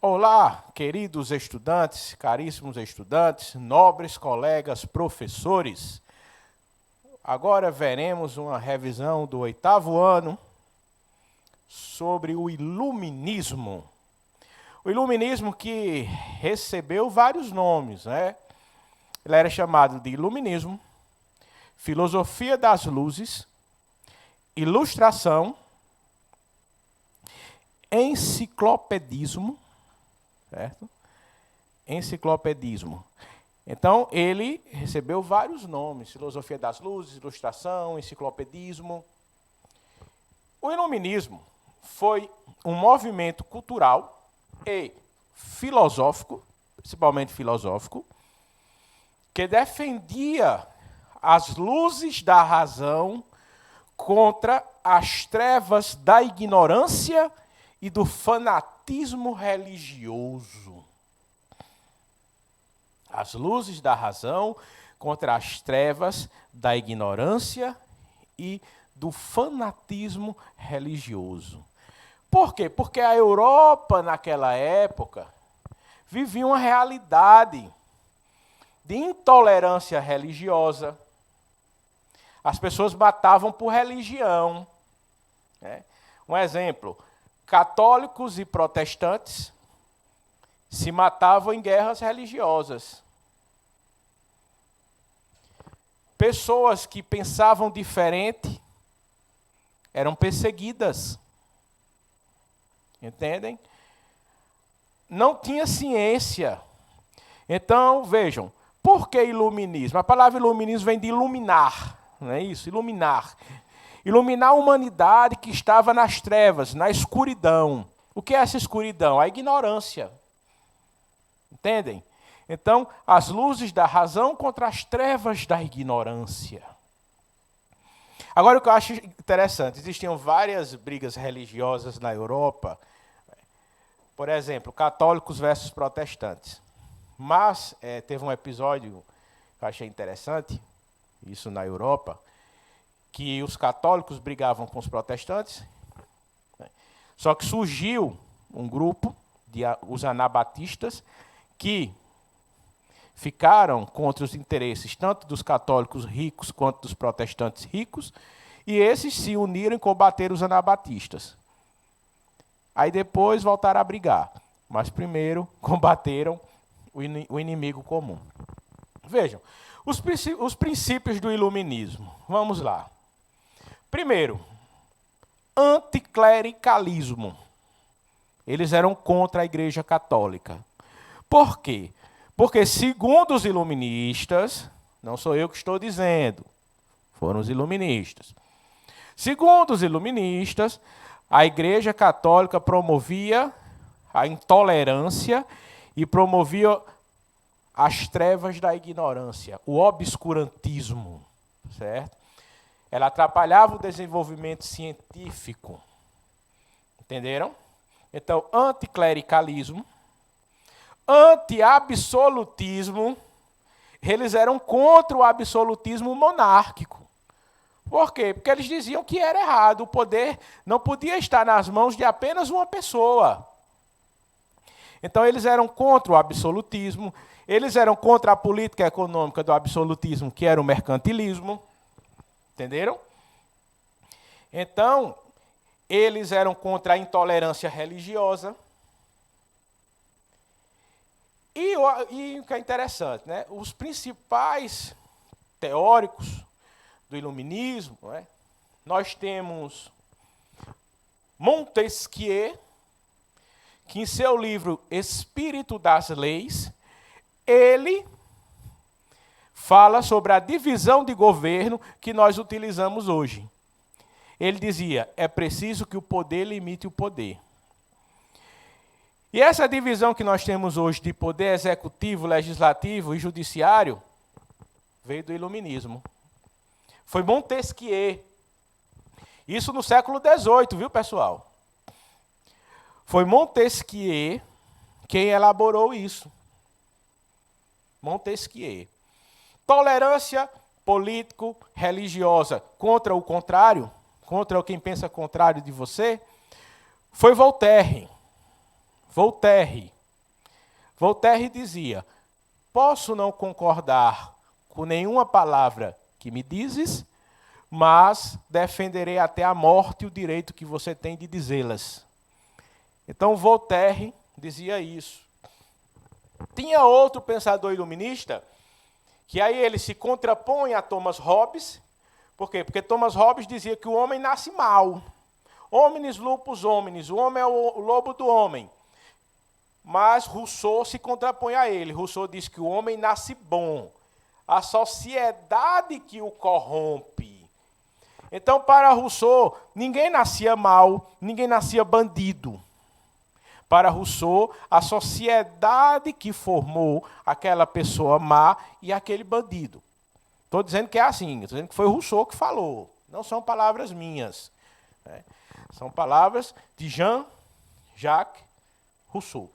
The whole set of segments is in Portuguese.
Olá, queridos estudantes, caríssimos estudantes, nobres colegas professores. Agora veremos uma revisão do 8º ano sobre o Iluminismo. O Iluminismo que recebeu vários nomes, né? Ele era chamado de Iluminismo, Filosofia das Luzes, Ilustração, Enciclopedismo, certo? Enciclopedismo. Então, ele recebeu vários nomes: Filosofia das Luzes, Ilustração, Enciclopedismo. O Iluminismo foi um movimento cultural e filosófico, principalmente filosófico, que defendia as luzes da razão contra as trevas da ignorância e do fanatismo religioso. As luzes da razão contra as trevas da ignorância e do fanatismo religioso. Por quê? Porque a Europa, naquela época, vivia uma realidade de intolerância religiosa. As pessoas matavam por religião, né? Um exemplo: católicos e protestantes se matavam em guerras religiosas. Pessoas que pensavam diferente eram perseguidas. Entendem? Não tinha ciência. Então, vejam, por que iluminismo? A palavra iluminismo vem de iluminar, não é isso? Iluminar. Iluminar a humanidade que estava nas trevas, na escuridão. O que é essa escuridão? A ignorância. Entendem? Então, as luzes da razão contra as trevas da ignorância. Agora, o que eu acho interessante, existiam várias brigas religiosas na Europa. Por exemplo, católicos versus protestantes. Mas teve um episódio que eu achei interessante, isso na Europa, que os católicos brigavam com os protestantes, só que surgiu um grupo, os anabatistas, que ficaram contra os interesses tanto dos católicos ricos quanto dos protestantes ricos, e esses se uniram e combateram os anabatistas. Aí depois voltaram a brigar, mas primeiro combateram o inimigo comum. Vejam, os princípios do iluminismo. Vamos lá. Primeiro, anticlericalismo. Eles eram contra a Igreja Católica. Por quê? Porque, segundo os iluministas, não sou eu que estou dizendo, foram os iluministas. Segundo os iluministas, a Igreja Católica promovia a intolerância e promovia as trevas da ignorância, o obscurantismo, certo? Ela atrapalhava o desenvolvimento científico. Entenderam? Então, anticlericalismo, anti-absolutismo, eles eram contra o absolutismo monárquico. Por quê? Porque eles diziam que era errado, o poder não podia estar nas mãos de apenas uma pessoa. Então, eles eram contra o absolutismo, eles eram contra a política econômica do absolutismo, que era o mercantilismo. Entenderam? Então, eles eram contra a intolerância religiosa. E o que é interessante, né? Os principais teóricos do iluminismo, né? Nós temos Montesquieu, que em seu livro Espírito das Leis, ele fala sobre a divisão de governo que nós utilizamos hoje. Ele dizia: é preciso que o poder limite o poder. E essa divisão que nós temos hoje de poder executivo, legislativo e judiciário veio do iluminismo. Foi Montesquieu. Isso no século XVIII, viu, pessoal? Foi Montesquieu quem elaborou isso. Montesquieu. Tolerância político-religiosa contra o contrário, contra quem pensa contrário de você, foi Voltaire. Voltaire. Voltaire dizia: posso não concordar com nenhuma palavra que me dizes, mas defenderei até a morte o direito que você tem de dizê-las. Então Voltaire dizia isso. Tinha outro pensador iluminista, que aí ele se contrapõe a Thomas Hobbes. Por quê? Porque Thomas Hobbes dizia que o homem nasce mal. Hominis lupus hominis, o homem é o lobo do homem. Mas Rousseau se contrapõe a ele. Rousseau diz que o homem nasce bom. A sociedade que o corrompe. Então, para Rousseau, ninguém nascia mal, ninguém nascia bandido. Para Rousseau, a sociedade que formou aquela pessoa má e aquele bandido. Estou dizendo que é assim, estou dizendo que foi Rousseau que falou. Não são palavras minhas. Né? São palavras de Jean-Jacques Rousseau.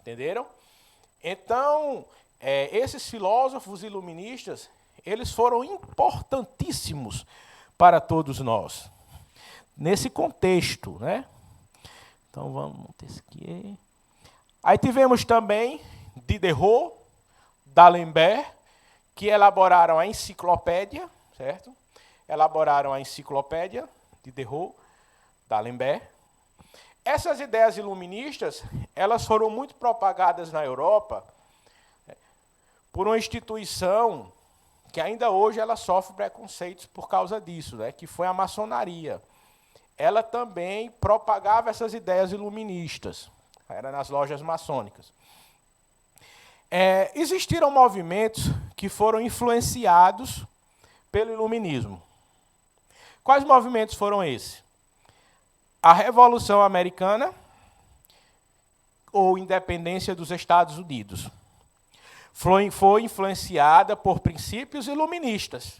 Entenderam? Então, esses filósofos iluministas, eles foram importantíssimos para todos nós. Nesse contexto, né? Então, vamos ter isso aqui. Aí tivemos também Diderot, D'Alembert, que elaboraram a enciclopédia, certo? Elaboraram a enciclopédia, Diderot, D'Alembert. Essas ideias iluministas, elas foram muito propagadas na Europa por uma instituição que ainda hoje ela sofre preconceitos por causa disso, né? Que foi a maçonaria. Ela também propagava essas ideias iluministas. Era nas lojas maçônicas. Existiram movimentos que foram influenciados pelo iluminismo. Quais movimentos foram esses? A Revolução Americana ou independência dos Estados Unidos. Foi influenciada por princípios iluministas.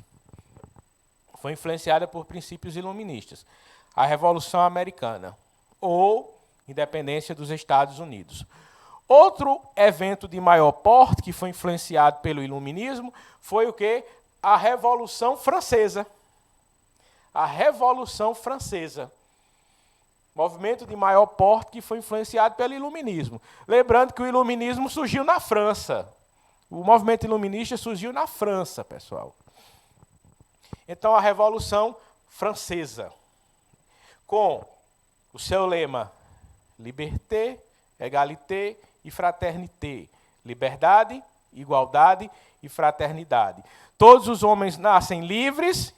Foi influenciada por princípios iluministas. A Revolução Americana, ou independência dos Estados Unidos. Outro evento de maior porte que foi influenciado pelo iluminismo foi o quê? A Revolução Francesa. A Revolução Francesa. Movimento de maior porte que foi influenciado pelo iluminismo. Lembrando que o iluminismo surgiu na França. O movimento iluminista surgiu na França, pessoal. Então, a Revolução Francesa, com o seu lema Liberté, Égalité e Fraternité. Liberdade, igualdade e fraternidade. Todos os homens nascem livres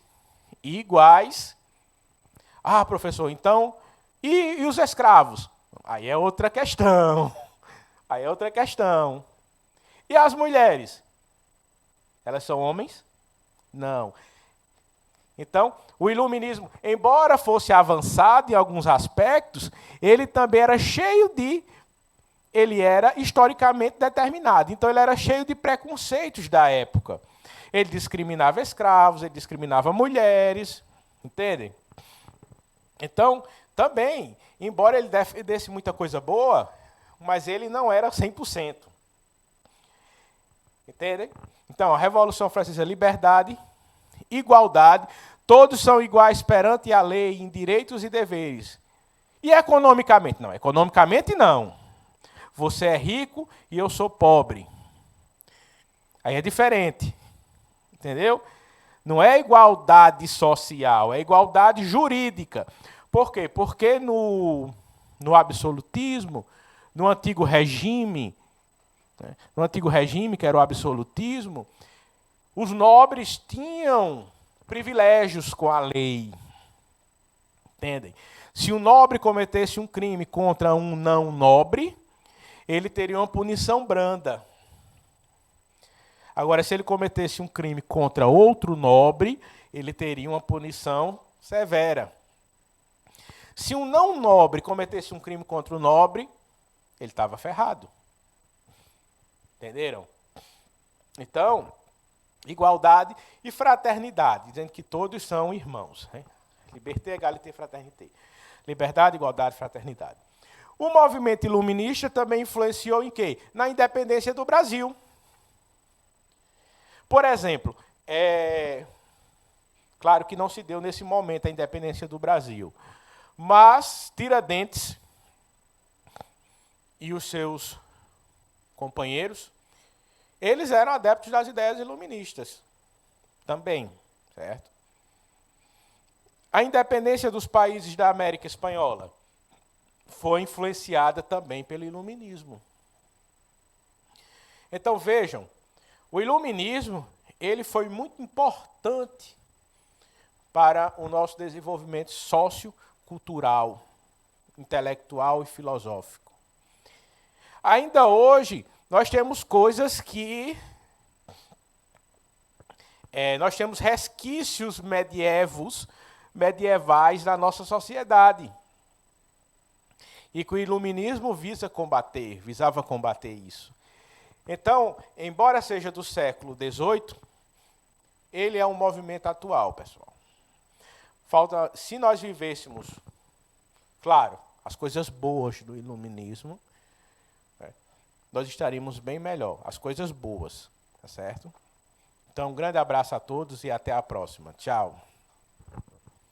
e iguais. Ah, professor, então, e os escravos? Aí é outra questão. Aí é outra questão. E as mulheres? Elas são homens? Não. Então, o iluminismo, embora fosse avançado em alguns aspectos, ele também era ele era historicamente determinado. Então, ele era cheio de preconceitos da época. Ele discriminava escravos, ele discriminava mulheres, entendem? Então, também, embora ele defendesse muita coisa boa, mas ele não era 100%. Entendem? Então, a Revolução Francesa, liberdade, igualdade, todos são iguais perante a lei em direitos e deveres. E economicamente? Não, economicamente não. Você é rico e eu sou pobre. Aí é diferente. Entendeu? Não é igualdade social, é igualdade jurídica. Por quê? Porque no absolutismo, no antigo regime, que era o absolutismo, os nobres tinham privilégios com a lei. Entendem? Se um nobre cometesse um crime contra um não nobre, ele teria uma punição branda. Agora, se ele cometesse um crime contra outro nobre, ele teria uma punição severa. Se um não nobre cometesse um crime contra o nobre, ele estava ferrado. Entenderam? Então, igualdade e fraternidade, dizendo que todos são irmãos. Né? Liberté, égalité, fraternité. Liberdade, igualdade, fraternidade. O movimento iluminista também influenciou em quê? Na independência do Brasil. Por exemplo, claro que não se deu nesse momento a independência do Brasil, mas Tiradentes e os seus companheiros, eles eram adeptos das ideias iluministas também, certo? A independência dos países da América Espanhola foi influenciada também pelo iluminismo. Então vejam, o iluminismo ele foi muito importante para o nosso desenvolvimento sociocultural, intelectual e filosófico. Ainda hoje, nós temos coisas que... nós temos resquícios medievais da nossa sociedade. E que o iluminismo visava combater isso. Então, embora seja do século XVIII, ele é um movimento atual, pessoal. Se nós vivêssemos, claro, as coisas boas do iluminismo, nós estaríamos bem melhor. As coisas boas, tá certo? Então, um grande abraço a todos e até a próxima. Tchau.